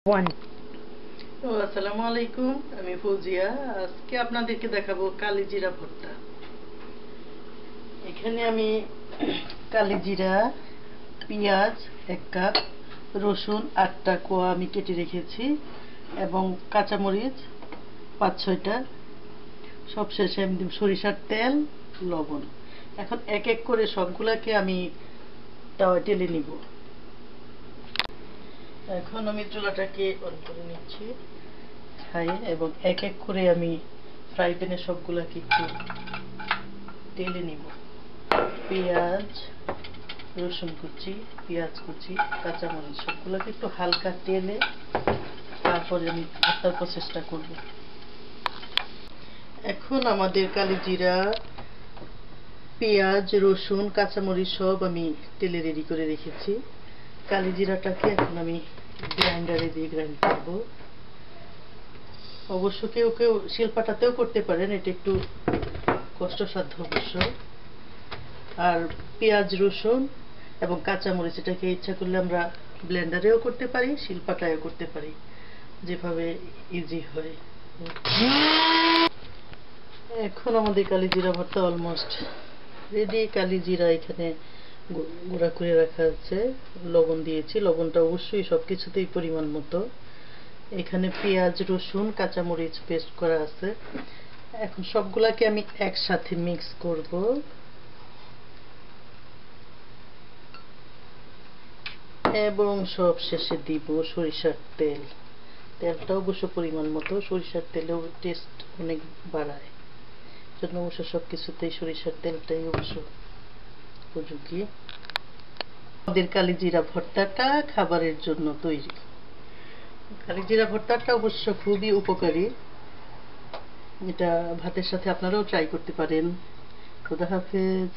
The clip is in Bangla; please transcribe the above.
One. আসসালামু আলাইকুম, আমি ফৌজিয়া। আজকে আপনাদেরকে দেখাবো কালিজিরা ভর্তা। এখানে আমি কালিজিরা, পেঁয়াজ 1 কাপ, রসুন 8টা কোয়া আমি কেটে রেখেছি এবং কাঁচামরিচ 5-6টা। সবশেষে আমি দিব সরিষার তেল, লবণ। এখন এক এক করে সবগুলাকে আমি তাওয়ায় ঢেলে নিব। এখন আমি চুলাটাকে অন করে নিচ্ছি এবং এক এক করে আমি ফ্রাই প্যানে সবগুলাকে একটু তেলে নিব। পেঁয়াজ, রসুন কুচি, পেঁয়াজ কুচি, কাঁচামরিচ সবগুলোকে একটু হালকা তেলে তারপরে আমি ভর্তার প্রসেসটা করব। এখন আমাদের কালিজিরা, পেঁয়াজ, রসুন, কাঁচামরিচ সব আমি তেলে রেডি করে রেখেছি। কালিজিরাটাকে এখন আমি গ্রাইন্ডারে দিয়ে গ্রাইন্ড করব। অবশ্য কেউ কেউ শিলপাটাতেও করতে পারেন, এটা একটু কষ্টসাধ্য অবশ্য। আর পেঁয়াজ, রসুন এবং কাঁচামরিচ এটাকে ইচ্ছা করলে আমরা ব্লেন্ডারেও করতে পারি, শিলপাটায়ও করতে পারি, যেভাবে ইজি হয়। এখন আমাদের কালিজিরা ভর্তা অলমোস্ট রেডি। কালিজিরা এখানে গুঁড়া করে রাখা আছে, লবণ দিয়েছি, লবণটা অবশ্যই সবকিছুতেই পরিমাণ মতো। এখানে পেঁয়াজ, রসুন, কাঁচামরিচ পেস্ট করা আছে। এখন সবগুলাকে আমি একসাথে মিক্স করব। এবং সব শেষে দিব সরিষার তেল। তেলটা অবশ্য পরিমাণ মতো, সরিষার তেলেও টেস্ট অনেক বাড়ায়, জন্য অবশ্য সবকিছুতেই সরিষার তেলটাই অবশ্য উপযোগী। আমাদের কালিজিরা ভর্তাটা খাবারের জন্য তৈরি। কালিজিরা ভর্তাটা অবশ্য খুবই উপকারী, এটা ভাতের সাথে আপনারাও ট্রাই করতে পারেন। খোদা হাফেজ।